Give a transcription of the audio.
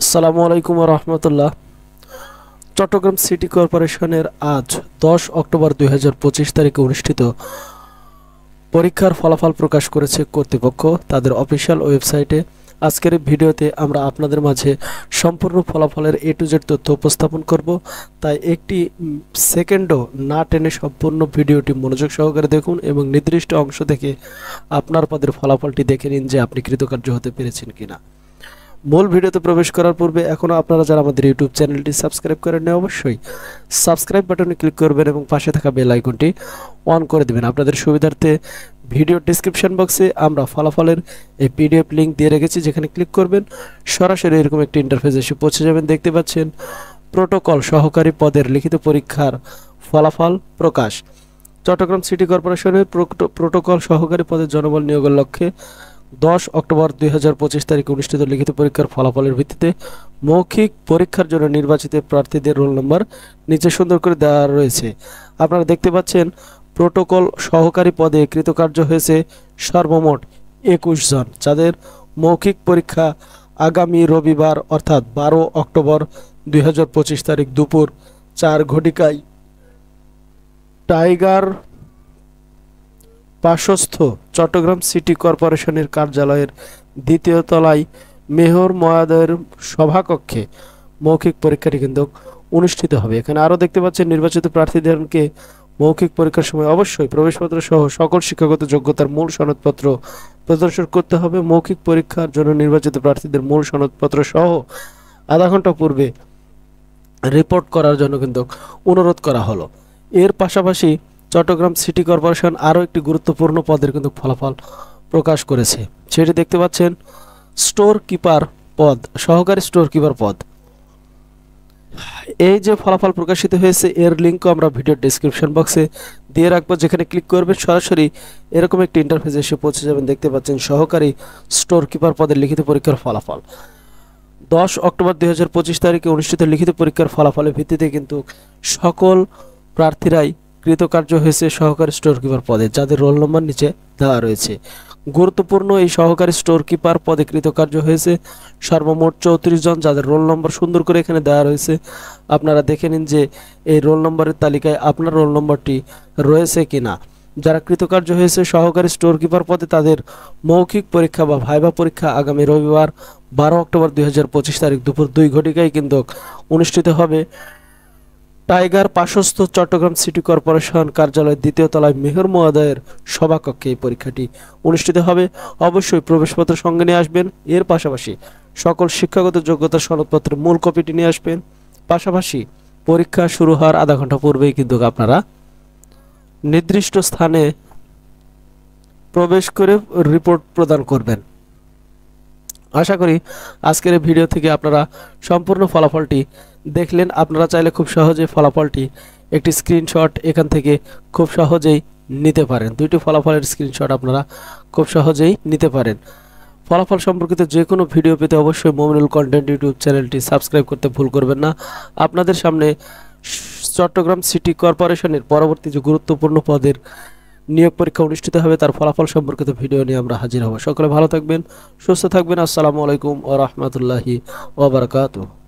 আসসালামু আলাইকুম ওয়া রাহমাতুল্লাহ। চট্টগ্রাম সিটি কর্পোরেশনের আজ 10 অক্টোবর 2025 তারিখে অনুষ্ঠিত পরীক্ষার ফলাফল প্রকাশ করেছে কর্তৃপক্ষ তাদের অফিসিয়াল ওয়েবসাইটে। আজকের এই ভিডিওতে আমরা আপনাদের মাঝে সম্পূর্ণ ফলাফলের A to Z তথ্য উপস্থাপন করব, তাই একটি সেকেন্ডও না টেনে সম্পূর্ণ ভিডিওটি মনোযোগ সহকারে দেখুন এবং নির্দিষ্ট অংশ থেকে আপনার পদের ফলাফলটি দেখে নিন যে আপনি কৃতকার্য হতে পেরেছেন কিনা। মূল ভিডিওতে প্রবেশ করার পূর্বে এখনও আপনারা যারা আমাদের ইউটিউব চ্যানেলটি সাবস্ক্রাইব করেন না, অবশ্যই সাবস্ক্রাইব বাটনে ক্লিক করবেন এবং পাশে থাকা বেল আইকনটি অন করে দেবেন। আপনাদের সুবিধার্থে ভিডিও ডেসক্রিপশন বক্সে আমরা ফলাফলের এই পিডিএফ লিঙ্ক দিয়ে রেখেছি, যেখানে ক্লিক করবেন সরাসরি এরকম একটি ইন্টারফেস এসে পৌঁছে যাবেন। দেখতে পাচ্ছেন প্রোটোকল সহকারী পদের লিখিত পরীক্ষার ফলাফল প্রকাশ। চট্টগ্রাম সিটি কর্পোরেশনের প্রোটোকল সহকারী পদের জনবল নিয়োগের লক্ষ্যে 10 অক্টোবর 2025 তারিখে অনুষ্ঠিত লিখিত পরীক্ষার ফলাফলের ভিত্তিতে মৌখিক পরীক্ষার জন্য নির্বাচিত প্রার্থীদের রোল নম্বর নিচে সুন্দর করে দেওয়া রয়েছে। আপনারা দেখতে পাচ্ছেন প্রোটোকল সহকারী পদে কৃতকার্য হয়েছে সর্বমোট 21 জন, যাদের মৌখিক পরীক্ষা আগামী রবিবার অর্থাৎ 12 অক্টোবর 2025 তারিখ দুপুর 4 ঘটিকায় টাইগার পার্শ্বস্থ চট্টগ্রাম সিটি কর্পোরেশনের কার্যালয়ের দ্বিতীয় তলায় মেয়র মহোদয়ের সভাকক্ষে মৌখিক পরীক্ষাটি কিন্তু অনুষ্ঠিত হবে। এখানে আরও দেখতে পাচ্ছেন নির্বাচিত প্রার্থীদেরকে মৌখিক পরীক্ষার সময় অবশ্যই প্রবেশপত্র সহ সকল শিক্ষাগত যোগ্যতার মূল সনদপত্র প্রদর্শন করতে হবে। মৌখিক পরীক্ষার জন্য নির্বাচিত প্রার্থীদের মূল সনদপত্র সহ আধা ঘন্টা পূর্বে রিপোর্ট করার জন্য কিন্তু অনুরোধ করা হলো। এর পাশাপাশি চট্টগ্রাম সিটি কর্পোরেশন আরও একটি গুরুত্বপূর্ণ পদের কিন্তু ফলাফল প্রকাশ করেছে, সেটি দেখতে পাচ্ছেন স্টোর কিপার পদ, সহকারী স্টোর কিপার পদ। এই যে ফলাফল প্রকাশিত হয়েছে এর লিঙ্কও আমরা ভিডিও ডেসক্রিপশন বক্সে দিয়ে রাখবো, যেখানে ক্লিক করবেন সরাসরি এরকম একটি ইন্টারফেসে এসে পৌঁছে যাবেন। দেখতে পাচ্ছেন সহকারী স্টোর কিপার পদের লিখিত পরীক্ষার ফলাফল। 10 অক্টোবর 2025 তারিখে অনুষ্ঠিত লিখিত পরীক্ষার ফলাফলের ভিত্তিতে কিন্তু সকল প্রার্থীরাই কৃতকার্য হয়েছে সহকারী স্টোর কিপার পদে, যাদের রোল নম্বর নিচে দেওয়া রয়েছে। গুরুত্বপূর্ণ এই সহকারী স্টোর কিপার পদে কৃতকার্য হয়েছে সর্বমোট 34 জন, যাদের রোল নম্বর সুন্দর করে এখানে দেওয়া রয়েছে। আপনারা দেখে নিন যে এই রোল নম্বরের তালিকায় আপনার রোল নম্বরটি রয়েছে কিনা। যারা কৃতকার্য হয়েছে সহকারী স্টোর কিপার পদে তাদের মৌখিক পরীক্ষা বা ভাইবা পরীক্ষা আগামী রবিবার 12 অক্টোবর 2025 তারিখ দুপুর 2 ঘটিকায় কিন্তু অনুষ্ঠিত হবে টাইগার পার্শ্বস্থ চট্টগ্রাম সিটি কর্পোরেশন কার্যালয়ের দ্বিতীয় তলায় মেয়র মহোদয়ের সভাকক্ষে এই পরীক্ষাটি অনুষ্ঠিত হবে। অবশ্যই প্রবেশপত্র সঙ্গে নিয়ে আসবেন। এর পাশাপাশি সকল শিক্ষাগত যোগ্যতার সনদপত্রের মূল কপিটি নিয়ে আসবেন। পাশাপাশি পরীক্ষা শুরু হওয়ার আধা ঘন্টা পূর্বেই কিন্তু আপনারা নির্দিষ্ট স্থানে প্রবেশ করে রিপোর্ট প্রদান করবেন। আশা করি আজকের এই ভিডিও থেকে আপনারা সম্পূর্ণ ফলাফলটি দেখলেন। আপনারা চাইলে খুব সহজেই ফলাফলটি একটি স্ক্রিনশট এখান থেকে খুব সহজেই নিতে পারেন। দুইটি ফলাফলের স্ক্রিনশট আপনারা খুব সহজেই নিতে পারেন। ফলাফল সম্পর্কিত যে কোনো ভিডিও পেতে অবশ্যই মোমিনুল কন্টেন্ট ইউটিউব চ্যানেলটি সাবস্ক্রাইব করতে ভুল করবেন না। আপনাদের সামনে চট্টগ্রাম সিটি কর্পোরেশনের পরবর্তী যে গুরুত্বপূর্ণ পদের নিয়োগ পরীক্ষা অনুষ্ঠিত হবে তার ফলাফল সম্পর্কিত ভিডিও নিয়ে আমরা হাজির হব। সকলে ভালো থাকবেন, সুস্থ থাকবেন। আসসালামু আলাইকুম ওয়া রাহমাতুল্লাহি ওয়া বারাকাতুহু।